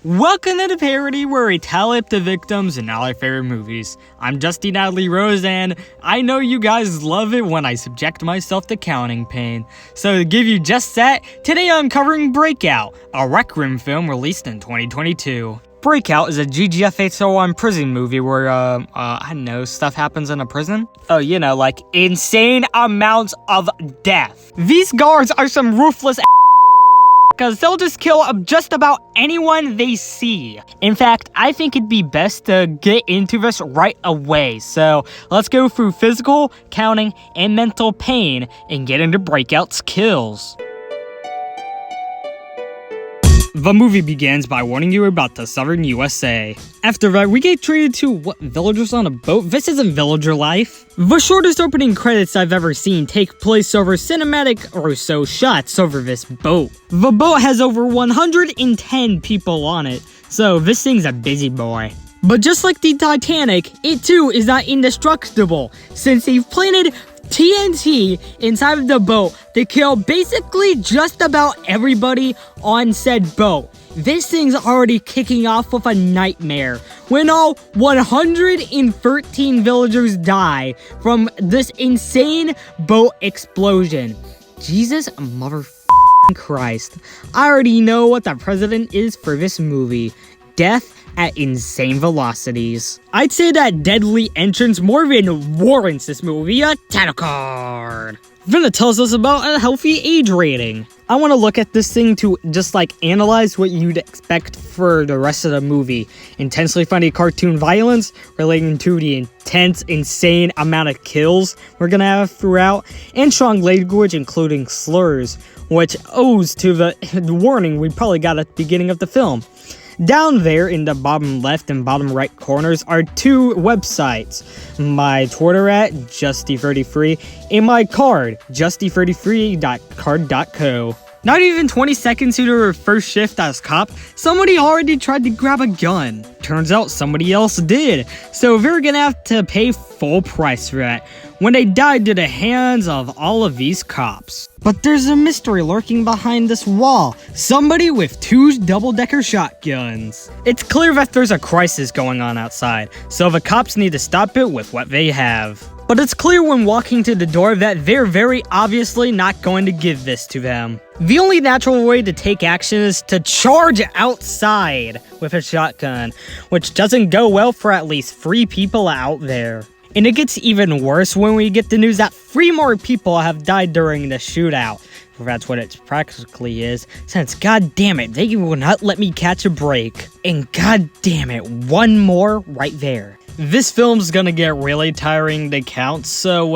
Welcome to the parody where we tally up the victims in all our favorite movies. I'm Justy Natalie Rose, and I know you guys love it when I subject myself to counting pain. So to give you just that, today I'm covering Breakout, a Rec Room film released in 2022. Breakout is a GGFHO1 prison movie where, I don't know, stuff happens in a prison? Oh, you know, like insane amounts of death. These guards are some ruthless because they'll just kill just about anyone they see. In fact, I think it'd be best to get into this right away. So let's go through physical, counting, and mental pain and get into Breakout's kills. The movie begins by warning you about the southern USA. After that, we get treated to what, villagers on a boat? This isn't villager life. The shortest opening credits I've ever seen take place over cinematic or so shots over this boat. The boat has over 110 people on it, so this thing's a busy boy. But just like the Titanic, it too is not indestructible, since they've planted TNT inside of the boat to kill basically just about everybody on said boat. This thing's already kicking off with a nightmare when all 113 villagers die from this insane boat explosion. Jesus motherfucking Christ. I already know what the precedent is for this movie. Death at insane velocities. I'd say that deadly entrance more than warrants this movie a title card. Then it tells us about a healthy age rating. I want to look at this thing to just like analyze what you'd expect for the rest of the movie. Intensely funny cartoon violence relating to the intense, insane amount of kills we're gonna have throughout, and strong language including slurs, which owes to the warning we probably got at the beginning of the film. Down there in the bottom left and bottom right corners are two websites. My Twitter at Justy33 and my card, Justy33.card.co. Not even 20 seconds into her first shift as cop, somebody already tried to grab a gun. Turns out somebody else did, so they're gonna have to pay full price for that when they died to the hands of all of these cops. But there's a mystery lurking behind this wall. Somebody with two double-decker shotguns. It's clear that there's a crisis going on outside, so the cops need to stop it with what they have. But it's clear when walking to the door that they're very obviously not going to give this to them. The only natural way to take action is to charge outside with a shotgun, which doesn't go well for at least 3 people out there. And it gets even worse when we get the news that 3 more people have died during the shootout. That's what it practically is, since god damn it, they will not let me catch a break. And god damn it, one more right there. This film's gonna get really tiring to count, so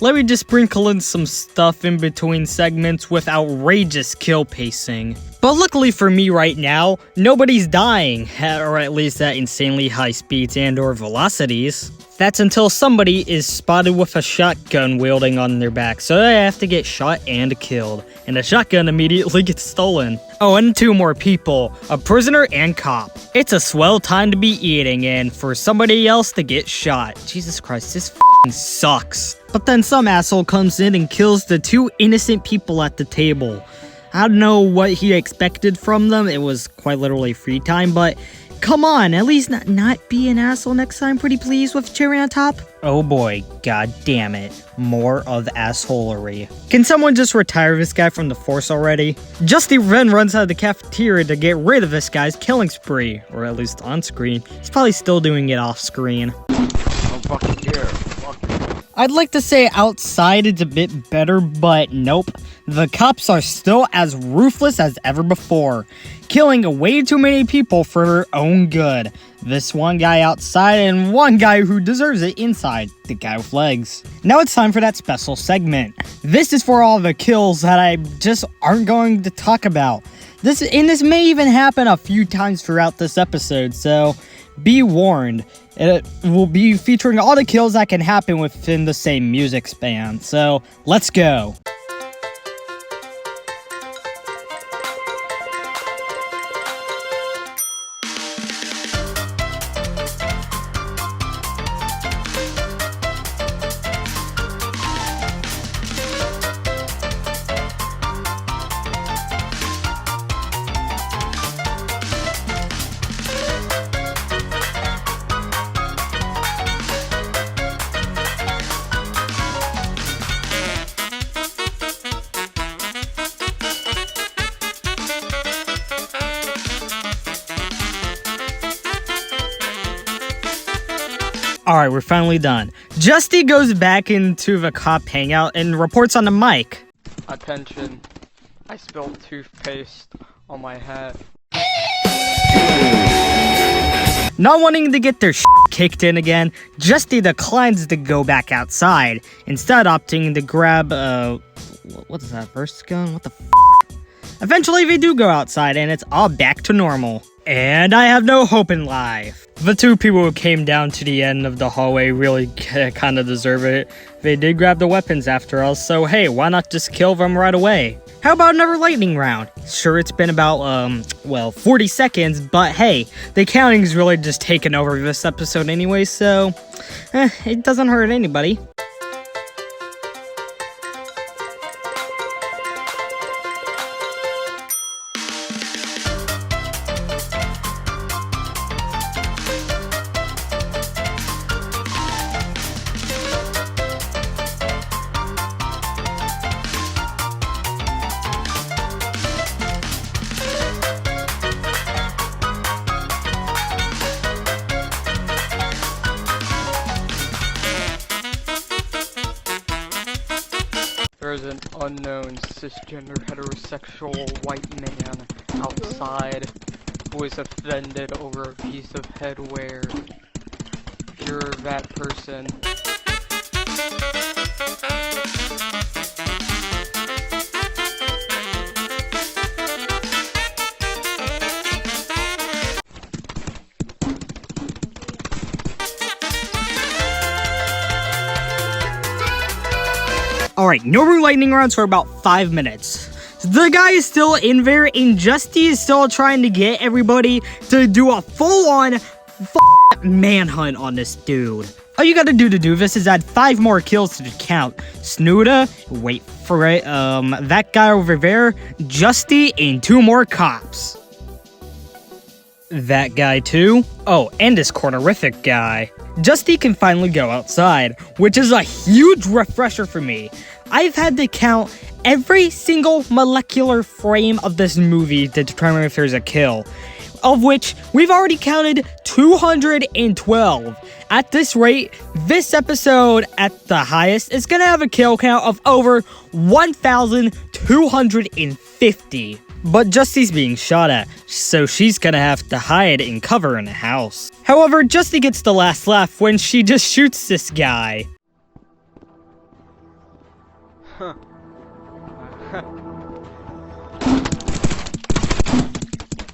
let me just sprinkle in some stuff in between segments with outrageous kill pacing. But luckily for me right now, nobody's dying, or at least at insanely high speeds and or velocities. That's until somebody is spotted with a shotgun wielding on their back, so they have to get shot and killed, and the shotgun immediately gets stolen. Oh, and 2 more people, a prisoner and cop. It's a swell time to be eating and for somebody else to get shot. Jesus Christ, this f***ing sucks. But then some asshole comes in and kills the 2 innocent people at the table. I don't know what he expected from them, it was quite literally free time, but come on, at least not be an asshole next time, pretty please, with cherry on top. Oh boy, god damn it. More of assholery. Can someone just retire this guy from the force already? Justy then runs out of the cafeteria to get rid of this guy's killing spree, or at least on screen. He's probably still doing it off screen. I don't fucking care. Fuck you. I'd like to say outside it's a bit better, but nope. The cops are still as ruthless as ever before, killing way too many people for their own good. This one guy outside and one guy who deserves it inside, the guy with legs. Now it's time for that special segment. This is for all the kills that I just aren't going to talk about. This may even happen a few times throughout this episode, so be warned. It will be featuring all the kills that can happen within the same music span, so let's go. Alright, we're finally done. Justy goes back into the cop hangout and reports on the mic. Attention, I spilled toothpaste on my hat. Not wanting to get their kicked in again, Justy declines to go back outside, instead opting to grab, what is that, burst gun? What the Eventually they do go outside and it's all back to normal. And I have no hope in life. The two people who came down to the end of the hallway really kind of deserve it. They did grab the weapons after all, so hey, why not just kill them right away? How about another lightning round? Sure, it's been about, 40 seconds, but hey, the counting's really just taken over this episode anyway, so, it doesn't hurt anybody. There's an unknown cisgender heterosexual white man outside who is offended over a piece of headwear. If you're that person, Alright, no more lightning rounds for about 5 minutes. The guy is still in there, and Justy is still trying to get everybody to do a full-on manhunt on this dude. All you gotta do to do this is add 5 more kills to the count. Snooda, wait for it, that guy over there, Justy, and 2 more cops. That guy too. Oh, and this cornerific guy. Justy can finally go outside, which is a huge refresher for me. I've had to count every single molecular frame of this movie to determine if there's a kill, of which we've already counted 212. At this rate, this episode at the highest is gonna have a kill count of over 1,250. But Justy's being shot at, so she's gonna have to hide and cover in a house. However, Justy gets the last laugh when she just shoots this guy.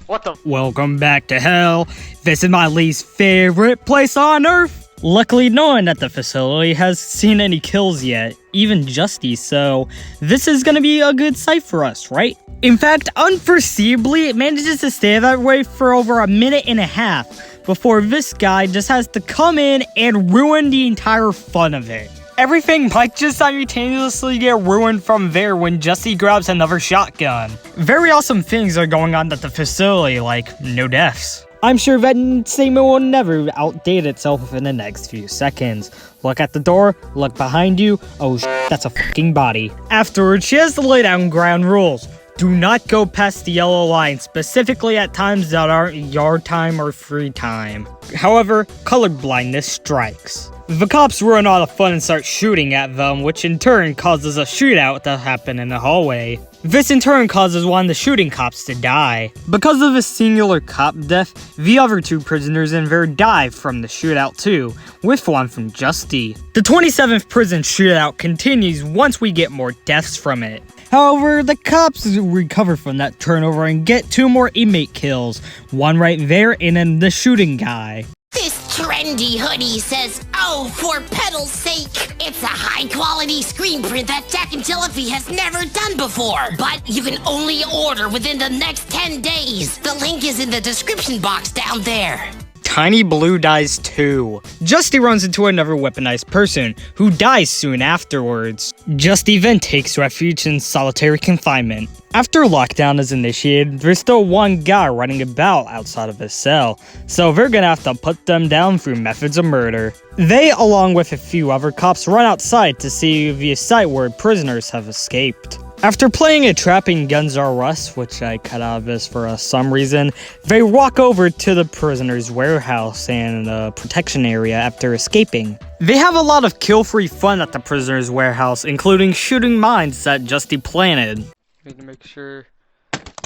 what the? Welcome back to hell. This is my least favorite place on earth. Luckily, no one at the facility has seen any kills yet, even Justy, so this is gonna be a good sight for us, right? In fact, unforeseeably, it manages to stay that way for over a minute and a half before this guy just has to come in and ruin the entire fun of it. Everything might just simultaneously get ruined from there when Justy grabs another shotgun. Very awesome things are going on at the facility, like no deaths. I'm sure that statement will never outdate itself in the next few seconds. Look at the door, look behind you, oh that's a fucking body. Afterwards, she has to lay down ground rules. Do not go past the yellow line, specifically at times that aren't yard time or free time. However, colorblindness strikes. The cops ruin all the fun and start shooting at them, which in turn causes a shootout to happen in the hallway. This in turn causes one of the shooting cops to die. Because of a singular cop death, the other 2 prisoners in there die from the shootout too, with one from Justy. The 27th prison shootout continues once we get more deaths from it. However, the cops recover from that turnover and get 2 more inmate kills, one right there and then the shooting guy. This trendy hoodie says, "Oh, for pedal's sake." It's a high-quality screen print that Jack and Jillaby has never done before. But you can only order within the next 10 days. The link is in the description box down there. Tiny Blue dies too. Justy runs into another weaponized person, who dies soon afterwards. Justy then takes refuge in solitary confinement. After lockdown is initiated, there's still one guy running about outside of his cell, so they're gonna have to put them down through methods of murder. They, along with a few other cops, run outside to see the site where prisoners have escaped. After playing a trap in Guns R' Us, which I cut out of this for some reason, they walk over to the prisoner's warehouse and protection area after escaping. They have a lot of kill-free fun at the prisoner's warehouse, including shooting mines that Justy planted. Need to make sure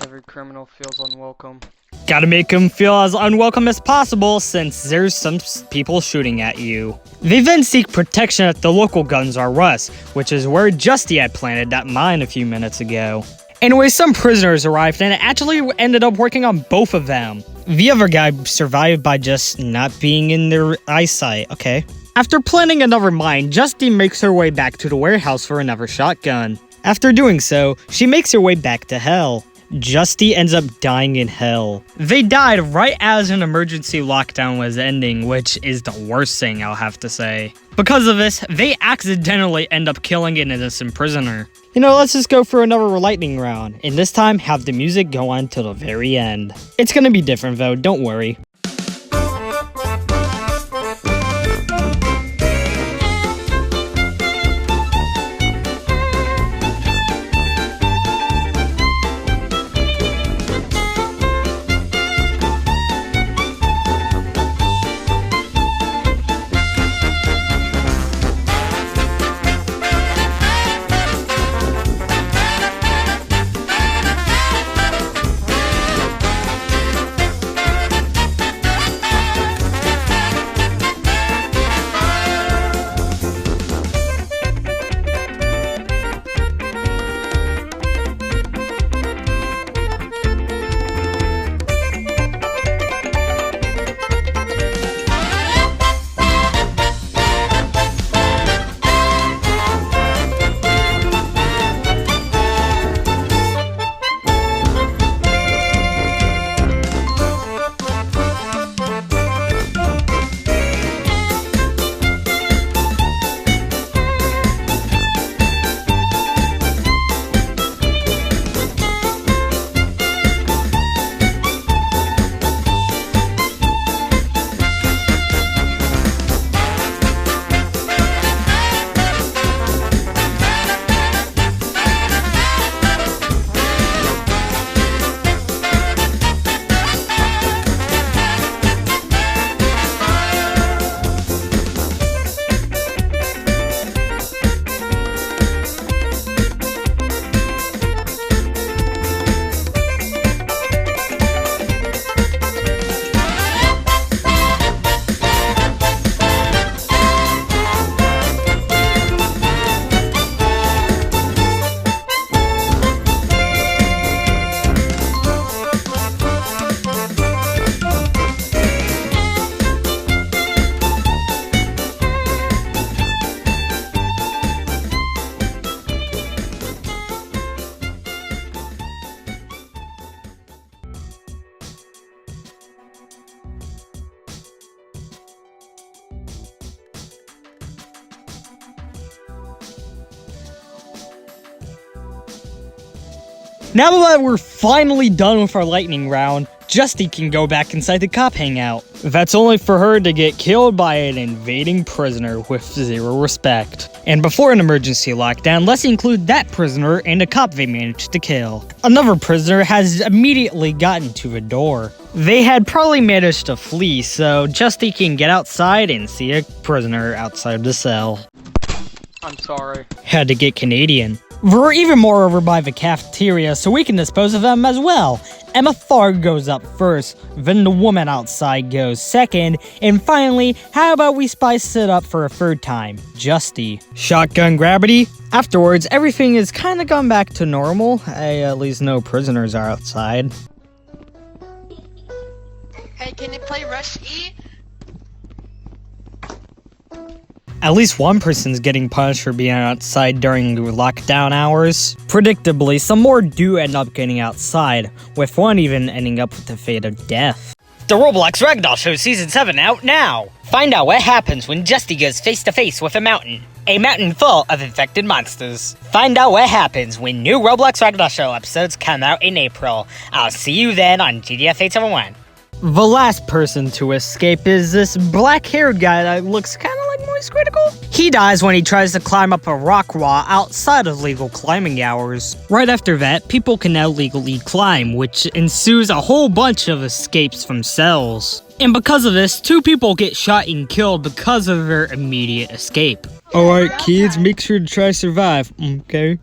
every criminal feels unwelcome. Gotta make them feel as unwelcome as possible since there's some people shooting at you. They then seek protection at the local Guns R' Us, which is where Justy had planted that mine a few minutes ago. Anyway, some prisoners arrived and it actually ended up working on both of them. The other guy survived by just not being in their eyesight, okay. After planting another mine, Justy makes her way back to the warehouse for another shotgun. After doing so, she makes her way back to hell. Justy ends up dying in hell. They died right as an emergency lockdown was ending, which is the worst thing, I'll have to say. Because of this, they accidentally end up killing an innocent prisoner. You know, let's just go for another lightning round, and this time have the music go on till the very end. It's gonna be different though, don't worry. Now that we're finally done with our lightning round, Justy can go back inside the cop hangout. That's only for her to get killed by an invading prisoner with zero respect. And before an emergency lockdown, let's include that prisoner and a cop they managed to kill. Another prisoner has immediately gotten to the door. They had probably managed to flee, so Justy can get outside and see a prisoner outside the cell. I'm sorry. Had to get Canadian. We're even more over by the cafeteria, so we can dispose of them as well. Emma Farr goes up first, then the woman outside goes second, and finally, how about we spice it up for a third time? Justy. Shotgun gravity. Afterwards, everything is kinda gone back to normal. At least no prisoners are outside. Hey, can you play Rush E? At least one person's getting punished for being outside during lockdown hours. Predictably, some more do end up getting outside, with one even ending up with the fate of death. The Roblox Ragdoll Show Season 7 out now! Find out what happens when Justy goes face to face with a mountain full of infected monsters. Find out what happens when new Roblox Ragdoll Show episodes come out in April. I'll see you then on GDF 871. The last person to escape is this black-haired guy that looks kinda like always critical? He dies when he tries to climb up a rock wall outside of legal climbing hours. Right after that, people can now legally climb, which ensues a whole bunch of escapes from cells. And because of this, 2 people get shot and killed because of their immediate escape. Alright kids, make sure to try survive, okay?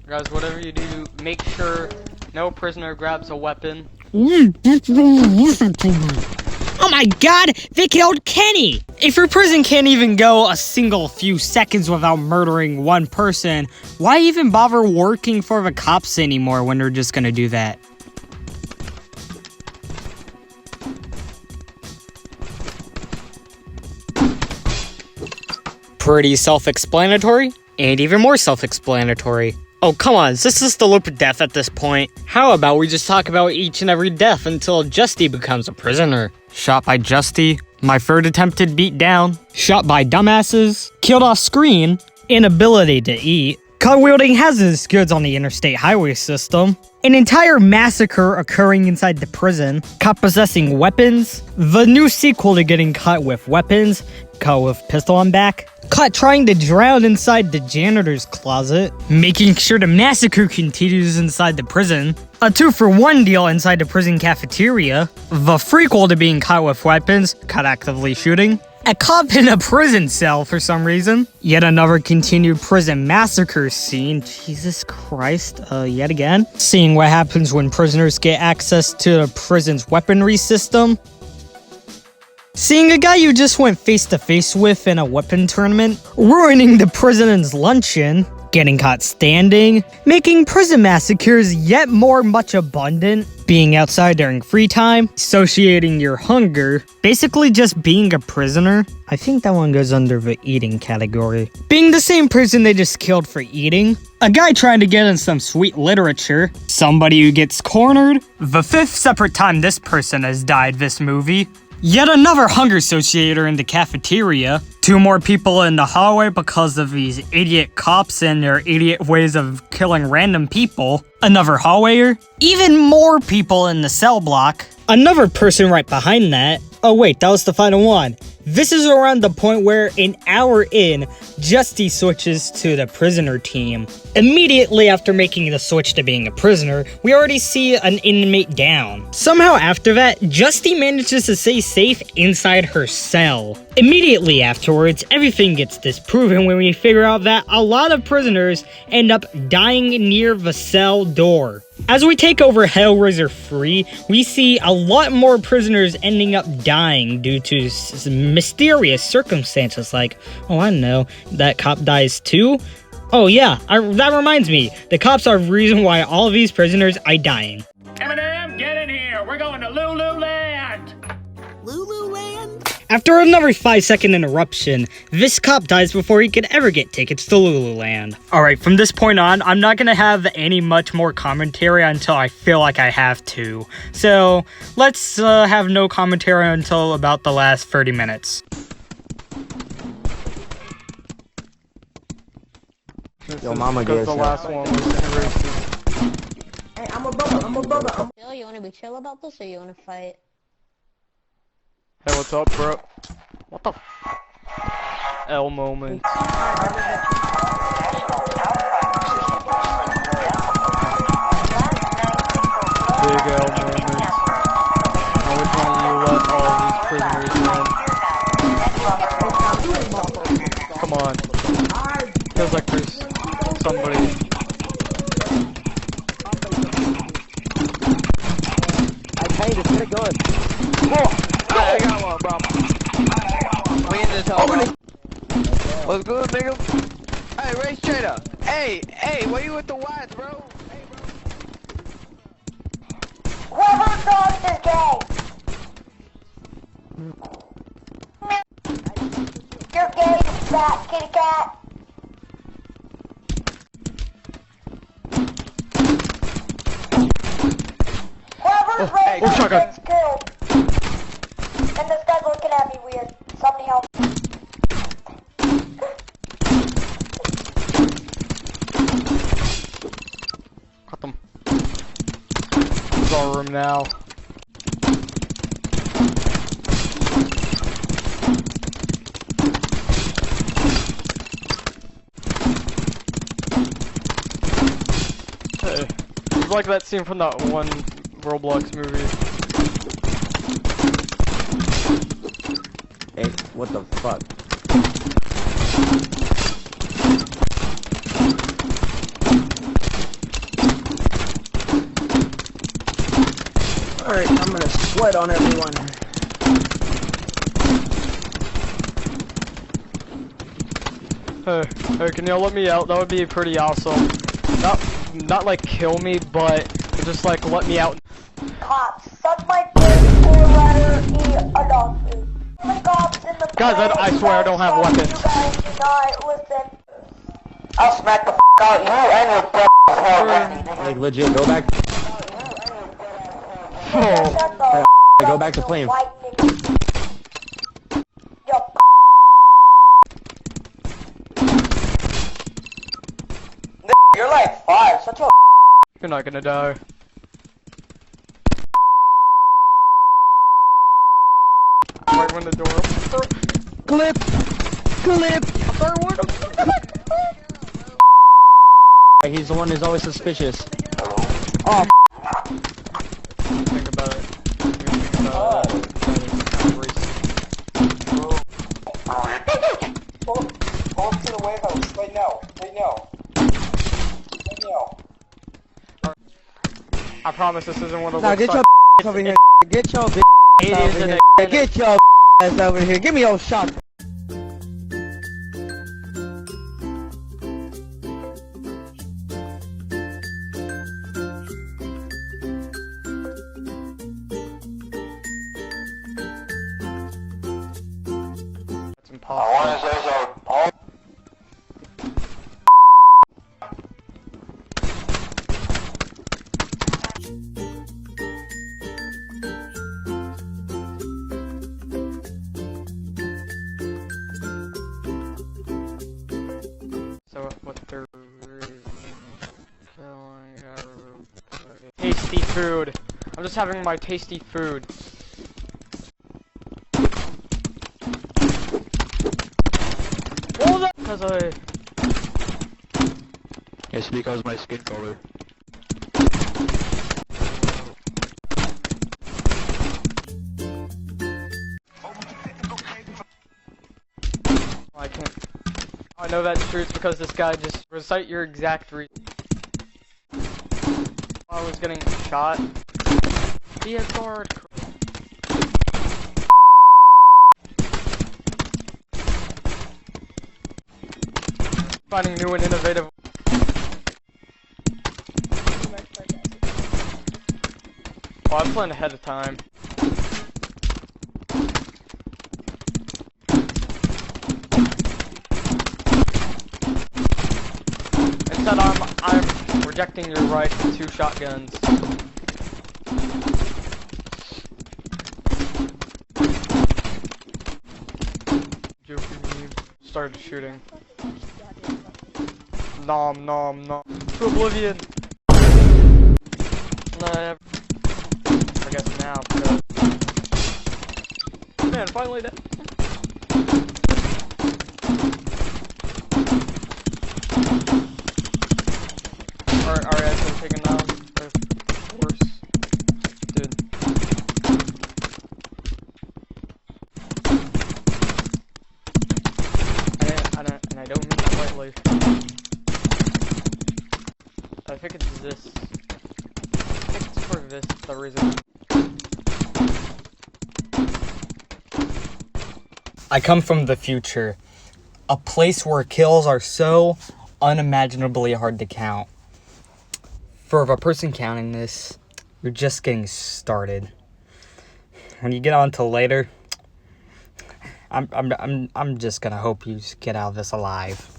Guys, whatever you do, make sure no prisoner grabs a weapon. Oh my god, they killed Kenny! If your prison can't even go a single few seconds without murdering one person, why even bother working for the cops anymore when they're just gonna do that? Pretty self-explanatory, and even more self-explanatory. Oh, come on, this is the loop of death at this point. How about we just talk about each and every death until Justy becomes a prisoner? Shot by Justy, my third attempted beatdown, shot by dumbasses, killed off screen, inability to eat, caught wielding hazardous goods on the interstate highway system, an entire massacre occurring inside the prison, caught possessing weapons, the new sequel to getting caught with weapons, caught with pistol on back, caught trying to drown inside the janitor's closet, making sure the massacre continues inside the prison, a 2-for-1 deal inside the prison cafeteria, the prequel to being caught with weapons, caught actively shooting, a cop in a prison cell for some reason, yet another continued prison massacre scene, Jesus Christ, yet again, seeing what happens when prisoners get access to the prison's weaponry system, seeing a guy you just went face-to-face with in a weapon tournament, ruining the prison's luncheon, getting caught standing, making prison massacres yet more much abundant, being outside during free time, associating your hunger, basically just being a prisoner. I think that one goes under the eating category. Being the same person they just killed for eating, a guy trying to get in some sweet literature, somebody who gets cornered, the 5th separate time this person has died this movie, yet another hunger associator in the cafeteria, 2 more people in the hallway because of these idiot cops and their idiot ways of killing random people, another hallwayer, even more people in the cell block, another person right behind that. Oh wait, that was the final one. This is around the point where, an hour in, Justy switches to the prisoner team. Immediately after making the switch to being a prisoner, we already see an inmate down. Somehow after that, Justy manages to stay safe inside her cell. Immediately afterwards, everything gets disproven when we figure out that a lot of prisoners end up dying near the cell door. As we take over Hellraiser 3, we see a lot more prisoners ending up dying due to mysterious circumstances like, oh I know, that cop dies too? Oh yeah, that reminds me, the cops are the reason why all of these prisoners are dying. Eminem, get in here, we're going to Lululand! Lululand? After another 5-second interruption, this cop dies before he could ever get tickets to Lululand. Alright, from this point on, I'm not gonna have any much more commentary until I feel like I have to. So, let's have no commentary until about the last 30 minutes. Yo, mama Because gets the last one was racist. Hey, I'm a brother. Chill, you wanna be chill about this or you wanna fight? Hey, what's up, bro? What the L moment. Big L moment. How much one you let all of these prisoners in? Come on. Feels like there's somebody. I paid it, get it going. Whoa! I got one, bro. We in this hole, bro. What's good, nigga? Hey, Race Trader. Hey, where you with the whites, bro? Hey, bro. Whoever dogs is gay. You're gay, you fat kitty cat. Whoever's hey, raped shotgun. gets killed. And this guy's looking at me weird. Somebody help. Cut them. It's our room now. is like that scene from that one Roblox movie. Hey, what the fuck? Alright, I'm gonna sweat on everyone. Hey, can y'all let me out? That would be pretty awesome. Not like kill me, but just like let me out. Cops, suck my dick or rather eat a dog food. The cops in the Guys, I swear I don't have weapons. You guys do not listen. I'll smack the f out you and your butt hell, Randy. Like legit, go back. Oh. Shut the Go back to playing. white nigga. Yo, You're like 5, such a You're not gonna die. Right when the door opens. Clip! He's the one who's always suspicious. Oh, Think about it. Think about it. Pull up to the wave house right now. Right now. Right now. I promise this isn't one of now those. get your over here. Get your It is over an here. Get your ass over here. Give me your shot. It's impossible. say so. So what they're killing everybody. Tasty food. I'm just having my tasty food. What was that? Because I. It's because my skin color. I can't. I know that's true. It's because this guy just recite your exact reason. I was getting shot. Be a guard. Finding new and innovative. Oh, I planned ahead of time. Instead, I'm rejecting your right to 2 shotguns. Started shooting. Nom nom nom. To oblivion. I guess now. Man, finally that. Are you actually taking down the horse? Dude. And I don't mean that lightly. I think it's this. I think it's for this, the reason. I come from the future, a place where kills are so unimaginably hard to count. For a person counting this, you're just getting started. When you get on to later, I'm just gonna hope you get out of this alive.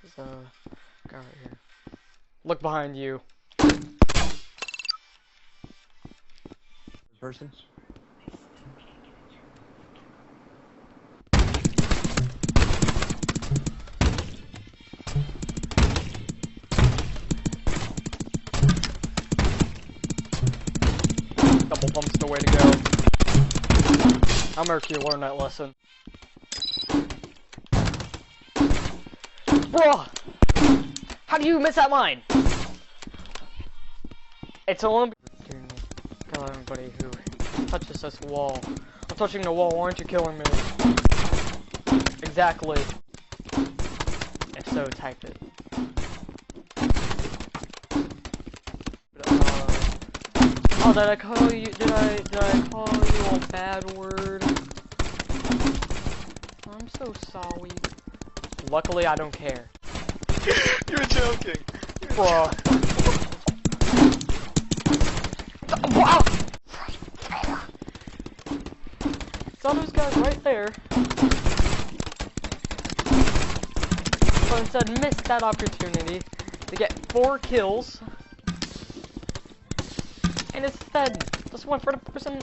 There's a guy right here. Look behind you. Person? Double bump's the way to go. I'll make you learn that lesson. Bruh! How do you miss that mine? It's only kill everybody who touches this wall. I'm touching the wall, why aren't you killing me? Exactly. If so, type it. Oh, did I call you? Did I call you a bad word? I'm so sorry. Luckily, I don't care. You're joking. Bro. Wow. Saw those guys right there. So instead, missed that opportunity to get 4 kills. And instead, just went for the person.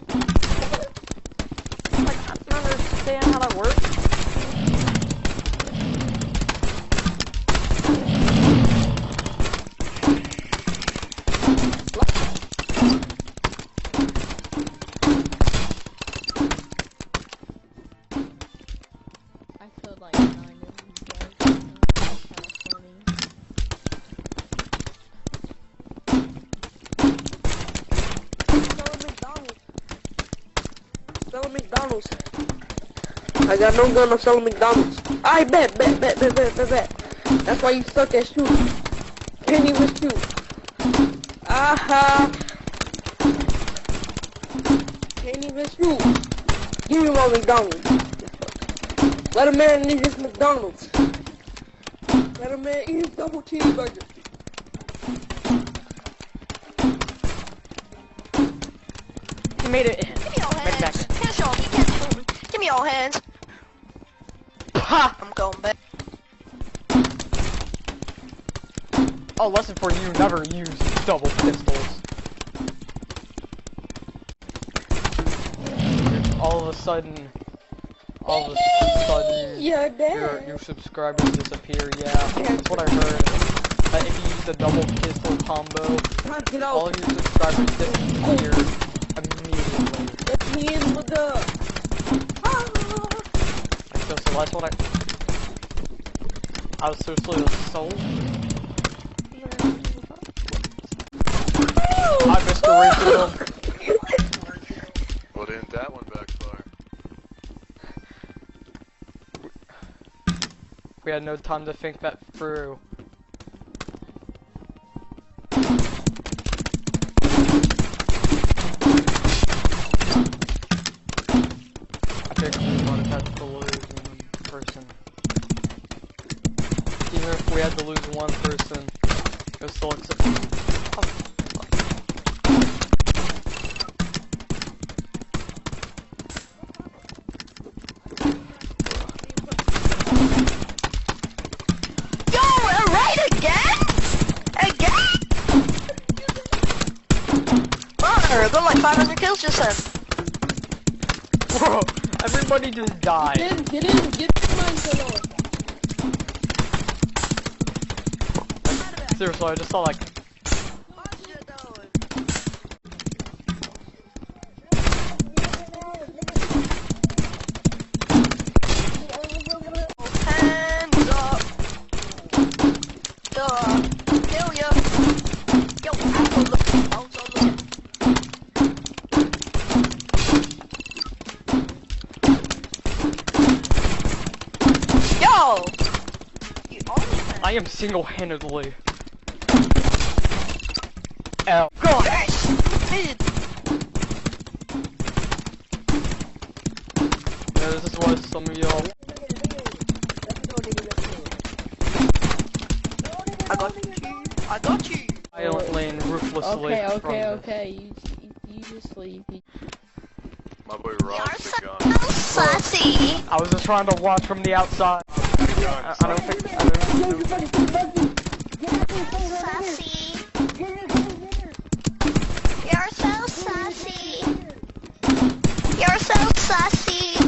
Like, I don't understand how that works. I feel like 9 of you guys. That's kind of funny. Selling McDonald's. I got no gun, I'm selling McDonald's. I bet. That's why you suck at shooting. Can't even shoot. Aha. Can't even shoot. Give me my McDonald's. Let a man eat his McDonald's. Let a man eat his double cheeseburger. He made it in. Give me your Made it back hands. in. Can't show me. Can't show me. Give me your hands. Ha! I'm going back. Oh, lesson for you, never use double pistols. All of a sudden, You're dead. your subscribers disappear, yeah. That's what I heard. That if you use the double pistol combo, Get all out. of your subscribers disappear immediately. It's me and the dog. So that's what I was seriously the soul. I missed the racism. Well, didn't that one backfire? We had no time to think that through. I think we would have had to lose one person. Even if we had to lose one person, it was still acceptable. I got like 500 kills just then. Bro, everybody just died. Get in mine, fellow. Seriously, I just saw like... Hands up. Duh. Kill ya. Yo, I'm so looking. Yo! You always I am single-handedly... Ow. God! Yeah, this is why some of y'all... I got you. violently and ruthlessly Okay. You just leave. My boy You're Rob's so the gun. sassy. I was just trying to watch from the outside. I don't think... Sassy. You're so sassy. You're so sassy.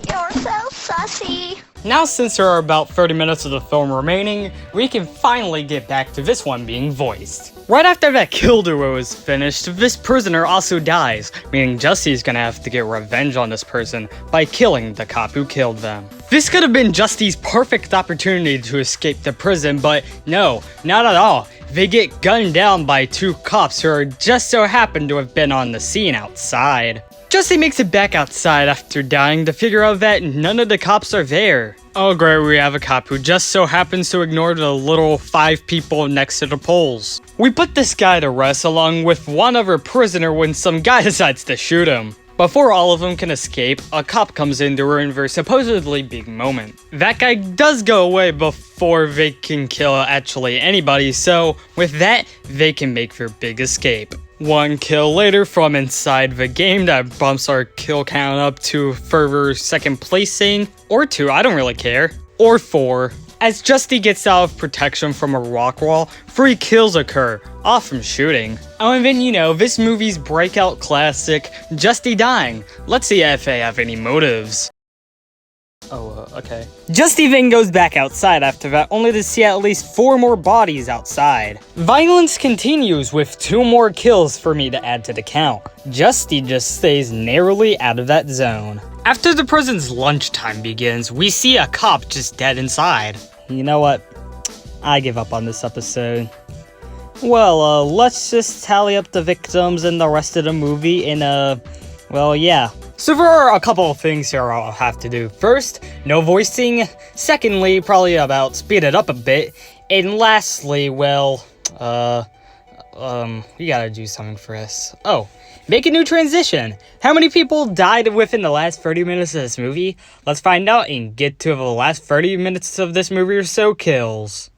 You're so sassy. Now since there are about 30 minutes of the film remaining, we can finally get back to this one being voiced. Right after that kill duo is finished, this prisoner also dies, meaning Justy's gonna have to get revenge on this person by killing the cop who killed them. This could have been Justy's perfect opportunity to escape the prison, but no, not at all. they get gunned down by two cops who are just so happen to have been on the scene outside. Justy makes it back outside after dying to figure out that none of the cops are there. Oh great, we have a cop who just so happens to ignore the little 5 people next to the poles. We put this guy to rest along with one other prisoner when some guy decides to shoot him. Before all of them can escape, a cop comes in to ruin their supposedly big moment. That guy does go away before they can kill actually anybody, so with that, they can make their big escape. 1 kill later from inside the game that bumps our kill count up to further second placing, or 2, I don't really care, or 4. As Justy gets out of protection from a rock wall, 3 kills occur, all from shooting. Oh, and then you know, this movie's breakout classic, Justy dying. Let's see if they have any motives. Okay. Justy then goes back outside after that, only to see at least 4 more bodies outside. Violence continues with 2 more kills for me to add to the count. Justy just stays narrowly out of that zone. After the prison's lunchtime begins, we see a cop just dead inside. You know what? I give up on this episode. Well, let's just tally up the victims and the rest of the movie and, well, yeah. So there are a couple of things here I'll have to do. First, no voicing. Secondly, probably about speed it up a bit. And lastly, well, we gotta do something for this. Oh, make a new transition. How many people died within the last 30 minutes of this movie? Let's find out and get to the last 30 minutes of this movie or so kills.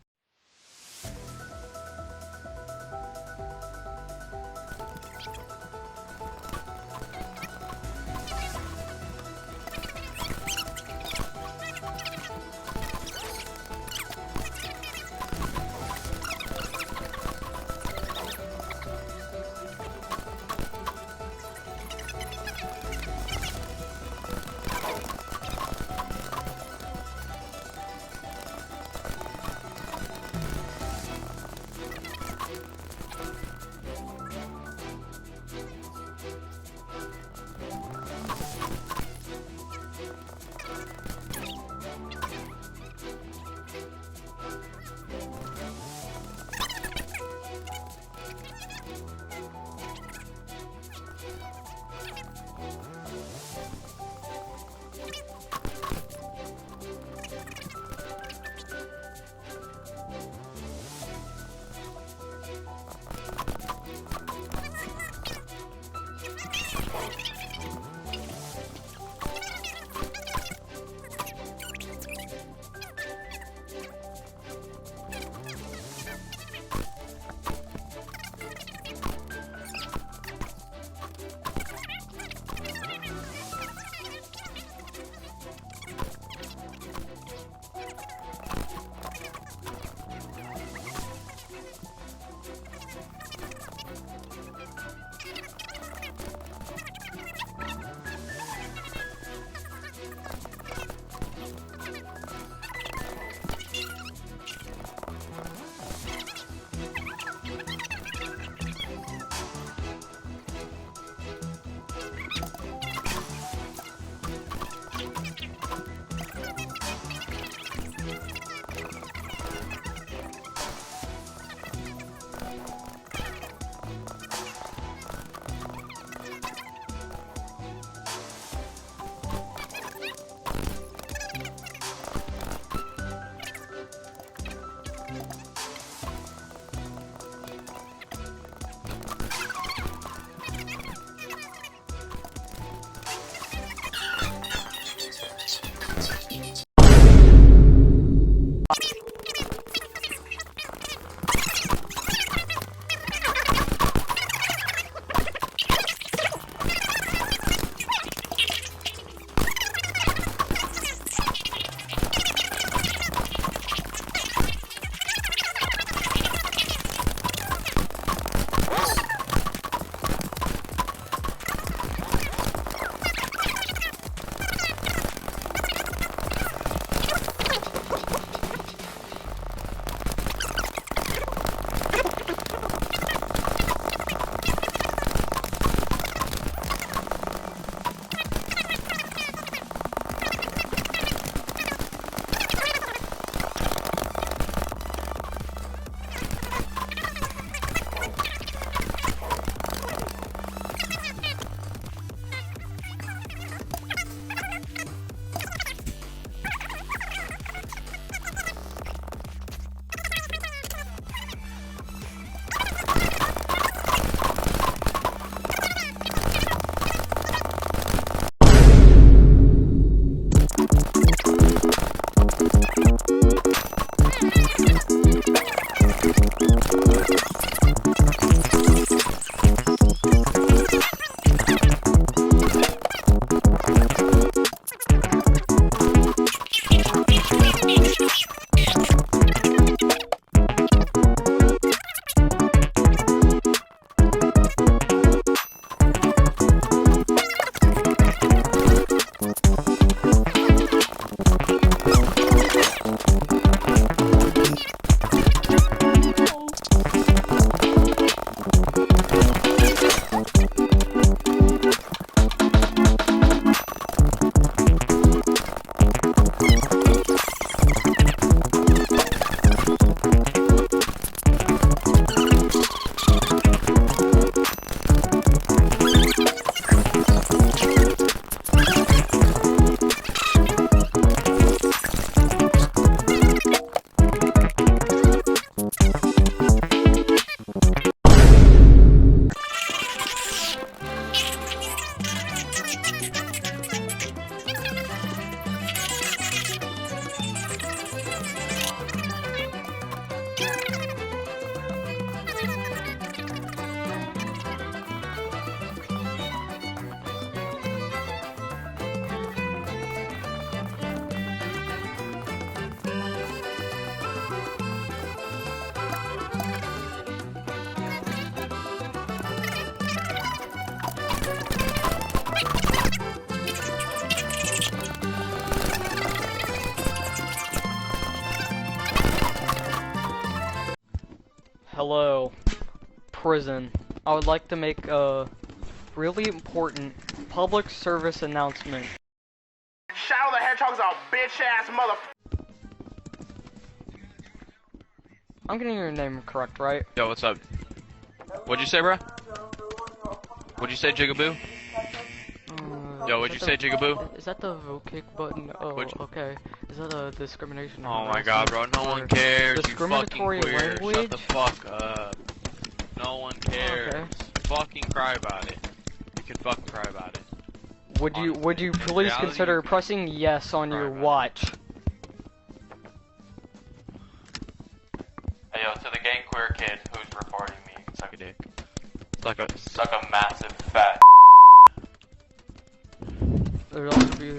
Hello, prison. I would like to make a really important public service announcement. Shadow the Hedgehog's a bitch-ass mother. I'm getting your name correct, right? Yo, what's up? What'd you say, bro? What'd you say, Jigaboo? Yo, what'd you say, Jigaboo? Is that the vote kick button? Oh, okay. Is that a discrimination? Oh my god, bro, no one cares, you fucking Discriminatory queer. language? Shut the fuck up. No one cares. Okay. Fucking cry about it. You can fucking cry about it. Would you please reality, consider pressing yes on your watch? Hey yo, to the gang queer kid who's recording me, you can suck a dick. Suck a massive fat. There'd also be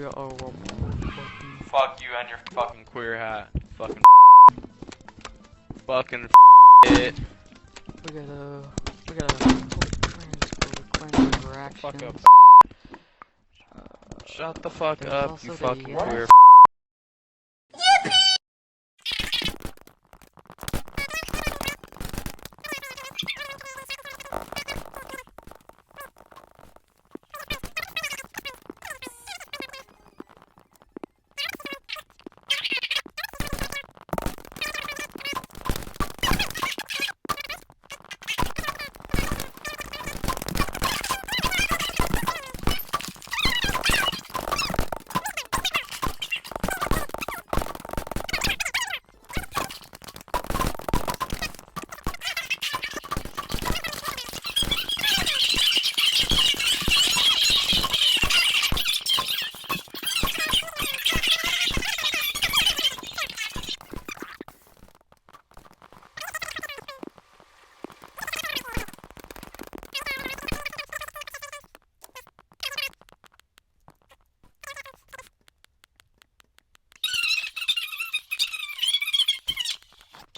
Fuck you and your fucking queer hat. Fucking it. We gotta cleanse interaction. Fuck up. Shut the fuck up, you fucking queer.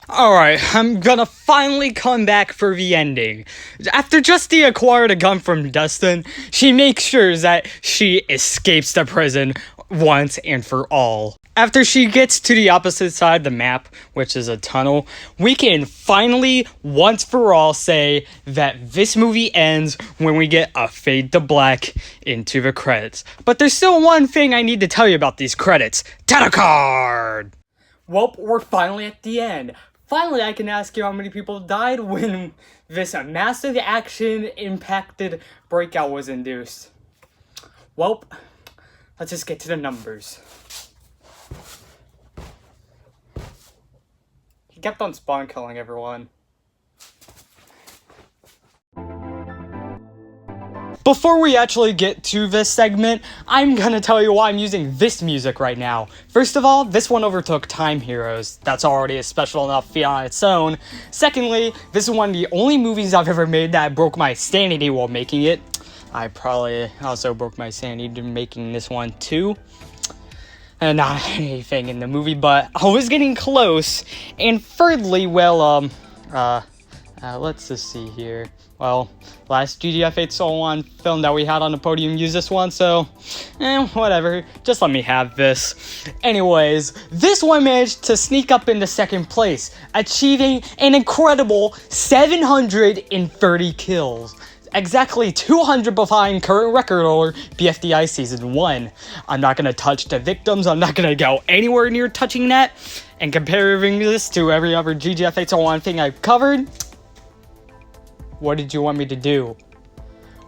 Alright, I'm gonna finally come back for the ending. After Justy acquired a gun from Dustin, she makes sure that she escapes the prison once and for all. After she gets to the opposite side of the map, which is a tunnel, we can finally, once for all, say that this movie ends when we get a fade to black into the credits. But there's still one thing I need to tell you about these credits. Title card! Well, we're finally at the end. Finally, I can ask you how many people died when this massive action impacted Breakout was induced. Well, let's just get to the numbers. He kept on spawn killing everyone. Before we actually get to this segment, I'm gonna tell you why I'm using this music right now. First of all, this one overtook Time Heroes. That's already a special enough feat on its own. Secondly, this is one of the only movies I've ever made that broke my sanity while making it. I probably also broke my sanity making this one too. And not anything in the movie, but I was getting close. And thirdly, well, let's just see here. Well, last GDF8 Soul 1 film that we had on the podium used this one, so, whatever. Just let me have this. Anyways, this one managed to sneak up into second place, achieving an incredible 730 kills. Exactly 200 behind current record holder BFDI Season 1. I'm not going to touch the victims, I'm not going to go anywhere near touching that. And comparing this to every other GGF8 Soul 1 thing I've covered, what did you want me to do?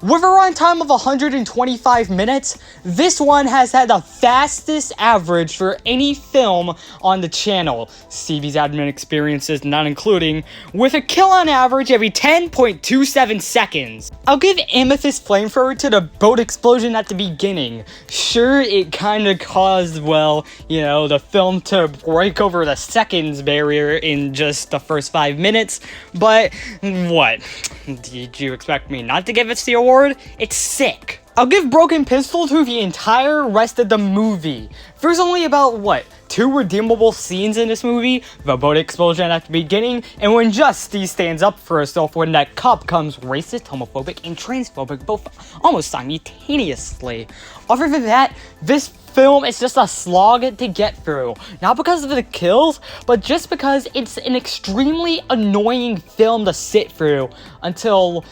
With a runtime of 125 minutes, this one has had the fastest average for any film on the channel, CB's admin experiences not including, with a kill on average every 10.27 seconds. I'll give Amethyst Flamethrower to the boat explosion at the beginning. Sure, it kinda caused, well, you know, the film to break over the seconds barrier in just the first 5 minutes, but what? Did you expect me not to give it the award? It's sick. I'll give Broken Pistol to the entire rest of the movie. There's only about, 2 two redeemable scenes in this movie: the boat explosion at the beginning, and when Justy stands up for herself when that cop becomes racist, homophobic, and transphobic both almost simultaneously. Other than that, this film is just a slog to get through. Not because of the kills, but just because it's an extremely annoying film to sit through until,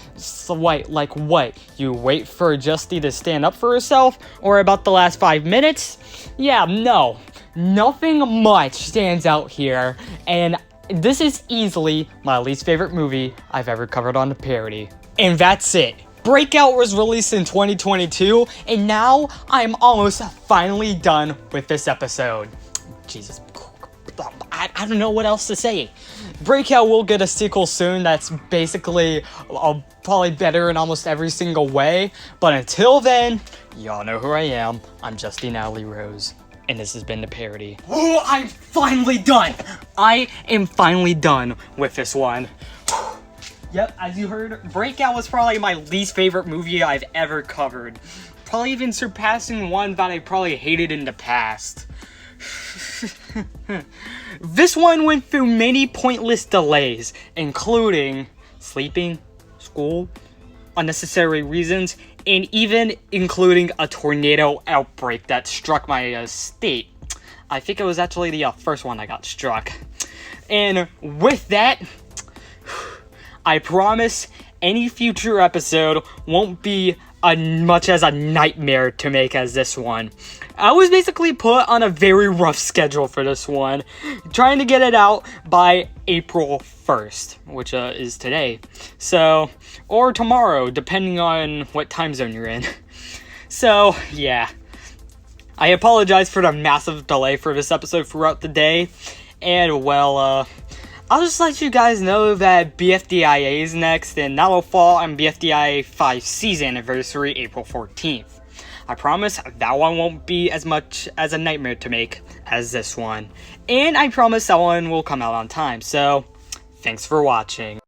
what? You wait for Justy to stand up for herself? Or about the last 5 minutes? Yeah, no. Nothing much stands out here, and this is easily my least favorite movie I've ever covered on the parody. And that's it. Breakout was released in 2022, and now I'm almost finally done with this episode. Jesus, I don't know what else to say. Breakout will get a sequel soon that's basically probably better in almost every single way, but until then, y'all know who I am. I'm Justy Natalie Rose, and this has been the parody. Oh, I'm finally done! I am finally done with this one. Yep, as you heard, Breakout was probably my least favorite movie I've ever covered. Probably even surpassing one that I probably hated in the past. This one went through many pointless delays, including sleeping, school, unnecessary reasons, and even including a tornado outbreak that struck my state. I think it was actually the first one I got struck. And with that, I promise any future episode won't be as much as a nightmare to make as this one. I was basically put on a very rough schedule for this one, trying to get it out by April 1st, which is today. So, or tomorrow, depending on what time zone you're in. So, yeah. I apologize for the massive delay for this episode throughout the day, and well, I'll just let you guys know that BFDIA is next, and that will fall on BFDIA 5C's anniversary, April 14th. I promise that one won't be as much as a nightmare to make as this one. And I promise that one will come out on time, so thanks for watching.